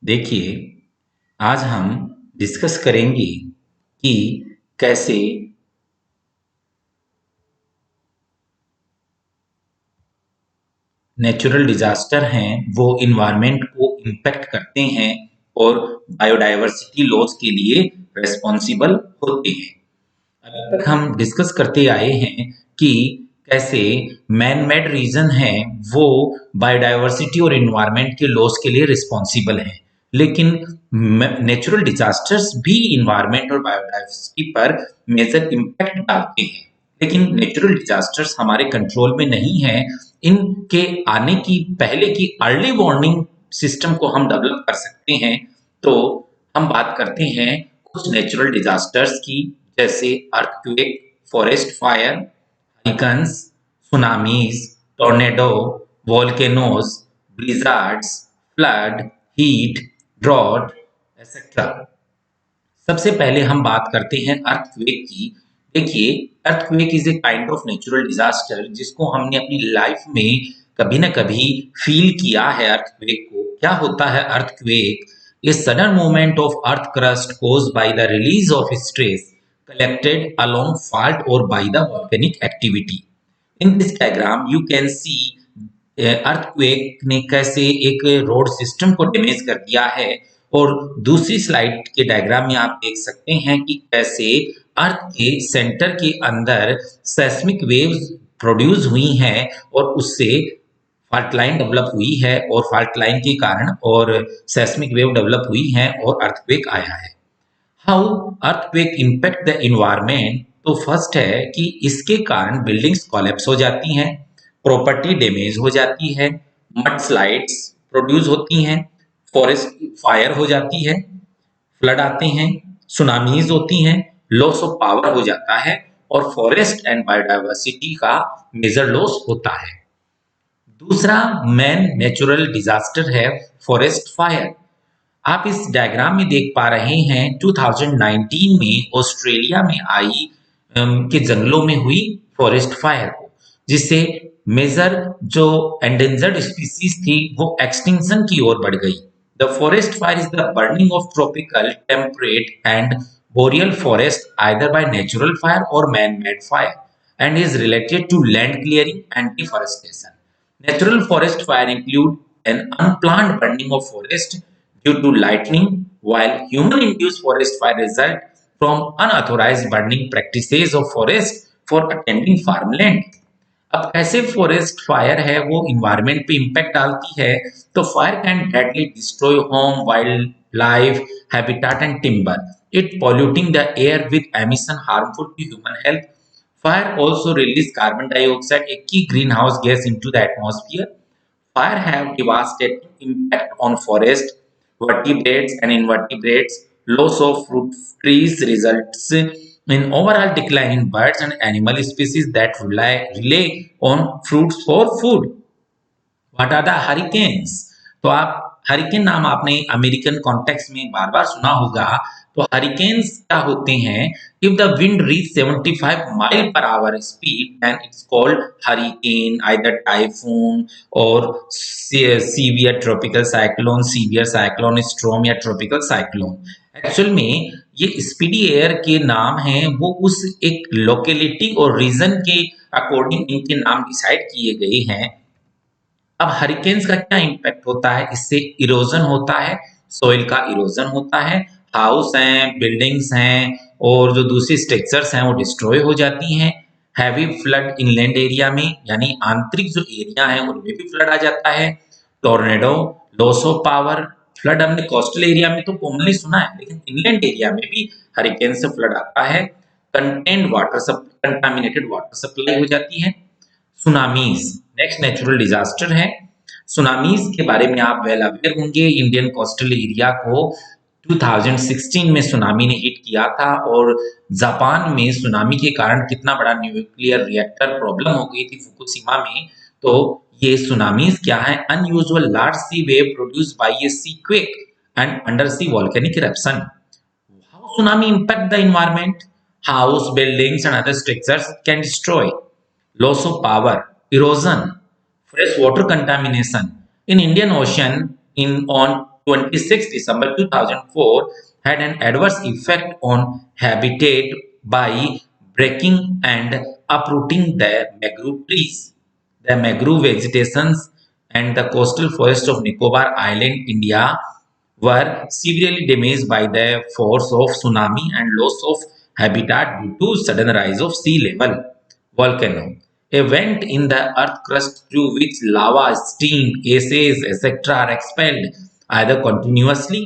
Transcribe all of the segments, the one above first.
देखिए, आज हम डिस्कस करेंगे कि कैसे नेचुरल डिजास्टर हैं वो इन्वायरमेंट को इम्पैक्ट करते हैं और बायोडायवर्सिटी लॉस के लिए रिस्पॉन्सिबल होते हैं। अभी तक हम डिस्कस करते आए हैं कि कैसे मैन मेड रीजन है वो बायोडायवर्सिटी और इन्वायरमेंट के लॉस के लिए रिस्पॉन्सिबल हैं, लेकिन नेचुरल डिजास्टर्स भी इन्वायरमेंट और बायोडायवर्सिटी पर मेजर इम्पैक्ट डालते हैं। लेकिन नेचुरल डिजास्टर्स हमारे कंट्रोल में नहीं है। इनके आने की पहले की अर्ली वार्निंग सिस्टम को हम डेवलप कर सकते हैं। तो हम बात करते हैं कुछ नेचुरल डिजास्टर्स की, जैसे earthquake, forest fire, hurricanes, tsunamis, tornado, volcanoes, blizzards, flood, heat, drought, etcetera. सबसे पहले हम बात करते हैं अर्थक्वेक की। देखिए, earthquake is a kind of natural disaster जिसको हमने अपनी लाइफ में कभी ना कभी फील किया है। अर्थक्वेक को क्या होता है? Earthquake is sudden movement of earth crust caused by the release of stress collected along fault or by the volcanic activity. In this diagram you can see earthquake ने कैसे एक रोड सिस्टम को damage कर दिया है, और दूसरी slide के डायग्राम में आप देख सकते हैं कि कैसे अर्थ के सेंटर के अंदर सेस्मिक वेव्स प्रोड्यूस हुई हैं और उससे फाल्ट लाइन डेवलप हुई है, और फाल्ट लाइन के कारण और सेस्मिक वेव डेवलप हुई हैं और अर्थक्वेक आया है। How earthquake impact the environment? तो फर्स्ट है कि इसके कारण बिल्डिंग्स कोलैप्स हो जाती हैं, प्रॉपर्टी डैमेज हो जाती है, मड स्लाइड्स प्रोड्यूस होती हैं, फॉरेस्ट फायर हो जाती है, फ्लड आते हैं, सुनामीज होती हैं, लॉस ऑफ पावर हो जाता है, और फॉरेस्ट एंड बायोडायवर्सिटी का मेजर लॉस होता है। दूसरा मेन नेचुरल डिजास्टर है फॉरेस्ट फायर। आप इस डायग्राम में देख पा रहे हैं 2019 में ऑस्ट्रेलिया में आई के जंगलों में हुई फॉरेस्ट फायर को, जिससे मेजर जो एंडेंजर्ड स्पीसीज थी वो एक्सटिंक्शन की ओर बढ़ गई। The forest fire is the burning of tropical, temperate and boreal forest either by natural fire और man made fire and is related to land clearing and deforestation. Natural forest fire include an unplanned burning of forest due to lightning, while human-induced forest fire result from unauthorized burning practices of forest for attending farmland. अब कैसे forest fire है वो environment पे impact डालती है? तो fire can deadly destroy home, wildlife, habitat and timber, it polluting the air with emission harmful to human health. Fire also release carbon dioxide, a key greenhouse gas, into the atmosphere. Fire have devastating impact on forest, vertebrates and invertebrates. Loss of fruit trees results in overall decline in birds and animal species that rely on fruits for food. What are the hurricanes? तो आप hurricane नाम आपने American context में बार बार सुना होगा। तो hurricanes क्या होते हैं? If the wind reach 75 mile per hour speed then it's called hurricane, either typhoon और severe tropical cyclone, severe cyclone storm या ट्रॉपिकल साइक्लोन। एक्चुअल में ये स्पीडी एयर के नाम हैं, वो उस एक लोकेलिटी और रीजन के अकॉर्डिंग इनके नाम डिसाइड किए गए हैं। अब हरिकेन्स का क्या इम्पैक्ट होता है? इससे इरोजन होता है, सोइल का इरोजन होता है, हाउस हैं, बिल्डिंग्स हैं और जो दूसरी स्ट्रक्चर्स हैं वो डिस्ट्रॉय हो जाती हैं। हैवी फ्लड इनलैंड एरिया में, यानी आंतरिक जो एरिया है उनमें भी फ्लड आ जाता है। Tornado, loss of power. Flood हमने कोस्टल एरिया में तो कॉमनली सुना है, लेकिन इनलैंड एरिया में भी हरिकेन से फ्लड आता है। Contained water contaminated water supply हो जाती है। सुनामीज नेक्स्ट नेचुरल डिजास्टर है। सुनामीज के बारे में आप वेल अवेयर होंगे। इंडियन कोस्टल एरिया को 2016 में सुनामी ने हिट किया था, और जापान में सुनामी के कारण कितना बड़ा न्यूक्लियर रिएक्टर प्रॉब्लम हो गई थी फुकुशिमा में। तो ये सुनामीज क्या है? Unusual large sea wave produced by a sea quake and under sea volcanic eruption. How tsunami impact the environment? House, buildings and other structures can destroy. Loss of power, erosion, fresh water contamination. In Indian Ocean, on 26 December 2004 had an adverse effect on habitat by breaking and uprooting the mangrove trees. The mangrove vegetations and the coastal forest of Nicobar Island, India, were severely damaged by the force of tsunami and loss of habitat due to sudden rise of sea level. Volcano. A vent in the earth crust through which lava, steam, gases, etc. are expelled either continuously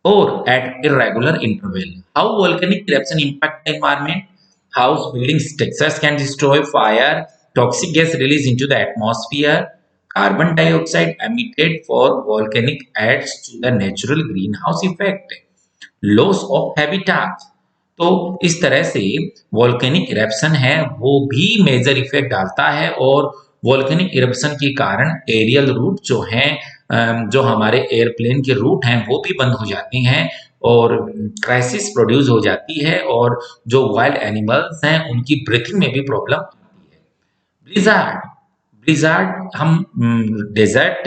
or at irregular interval. How volcanic eruption impact the environment? House building structures can destroy fire, toxic gas released into the atmosphere, carbon dioxide emitted for volcanic adds to the natural greenhouse effect. Loss of habitat तो इस तरह से volcanic eruption है वो भी major effect डालता है और वोल्केनिक इरप्शन के कारण एरियल रूट जो हैं जो हमारे एयरप्लेन के रूट हैं वो भी बंद हो जाते हैं और क्राइसिस प्रोड्यूस हो जाती है और जो वाइल्ड एनिमल्स हैं उनकी ब्रीथिंग में भी प्रॉब्लम आती है। ब्लिजार्ड ब्लिजार्ड हम डेजर्ट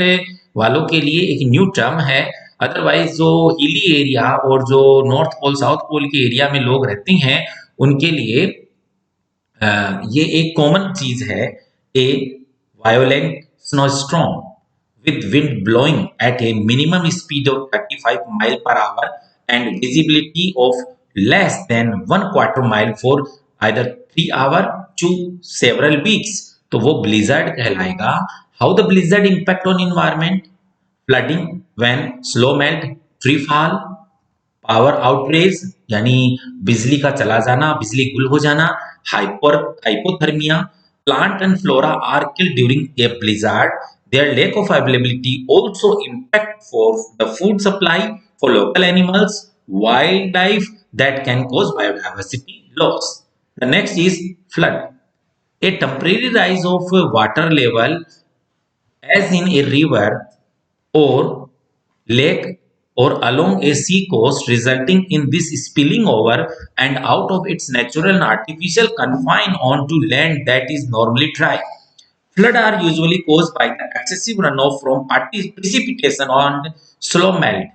वालों के लिए एक न्यू टर्म है। अदरवाइज जो हिली एरिया और जो नॉर्थ पोल साउथ पोल के एरिया में लोग रहते हैं उनके लिए ये एक कॉमन चीज है। A violent snowstorm with wind blowing at a minimum speed of 35 mile per hour and visibility of less than 1/4 mile for either 3 hour to several weeks तो वो blizzard कहलाएगा। How the blizzard impact on environment? Flooding when snow melt, tree fall, power outrage यानी बिजली का चला जाना, बिजली गुल हो जाना, hypothermia, plant and flora are killed during a blizzard, their lack of availability also impact for the food supply for local animals, wildlife that can cause biodiversity loss. The next is flood. A temporary rise of water level as in a river or lake or along a sea coast resulting in this spilling over and out of its natural and artificial confine onto land that is normally dry. Flood are usually caused by the excessive runoff from precipitation on slow melt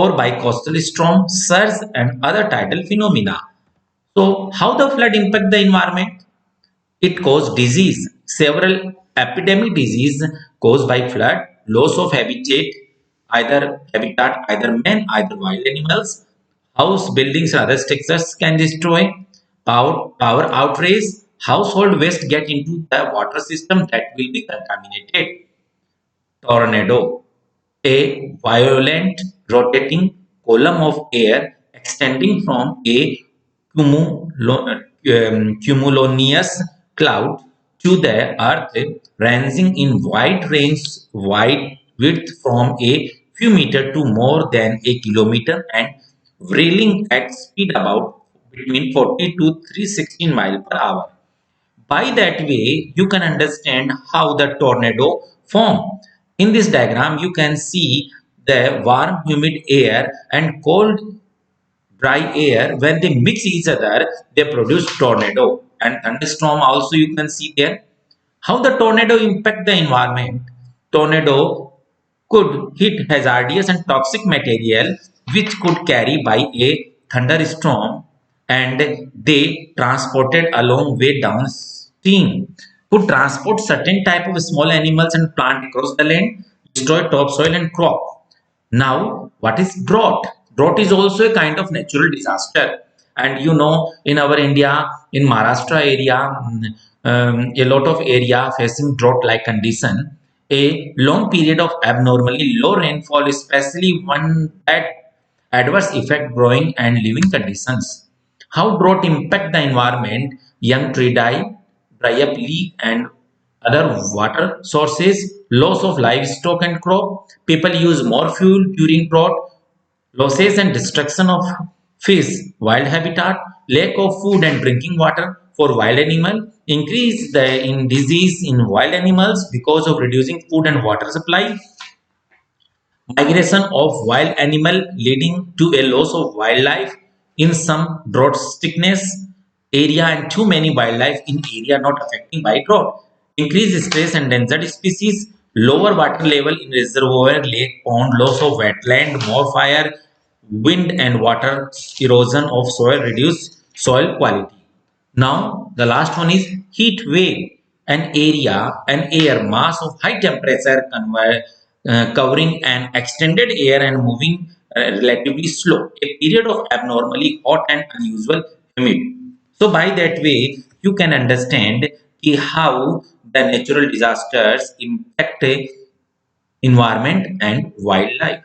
or by coastal storm, surge and other tidal phenomena. So how the flood impact the environment? It causes disease. Several epidemic disease caused by flood, loss of habitat, either men, either wild animals, house buildings and other structures can destroy, power outrage, household waste get into the water system that will be contaminated. Tornado, a violent rotating column of air extending from a cumulonimbus cloud to the earth, ranging in wide width from a few meters to more than a kilometer and whirling at speed about between 40 to 316 miles per hour. By that way, you can understand how the tornado form. In this diagram, you can see the warm, humid air and cold, dry air. When they mix each other, they produce tornado and thunderstorm. Also, you can see there how the tornado impact the environment. Tornado could hit hazardous and toxic material which could carry by a thunderstorm and they transported a long way downstream could transport certain type of small animals and plant across the land, destroy topsoil and crop. Now, what is drought? Drought is also a kind of natural disaster. And you know, in our India, in Maharashtra area, a lot of area facing drought-like condition. A long period of abnormally low rainfall, especially one that adverse effect growing and living conditions. How drought impact the environment? Young tree die, dry up leaf and other water sources, loss of livestock and crop, people use more fuel during drought, losses and destruction of fish, wild habitat, lack of food and drinking water for wild animal, increase in disease in wild animals because of reducing food and water supply, migration of wild animal leading to a loss of wildlife in some drought sickness area and too many wildlife in area not affecting by drought, increased stress and endangered species, lower water level in reservoir, lake, pond, loss of wetland, more fire, wind and water erosion of soil, reduce soil quality. Now, the last one is heat wave, an air mass of high temperature covering an extended air and moving relatively slow, a period of abnormally hot and unusual humid. So, by that way, you can understand how the natural disasters impact environment and wildlife.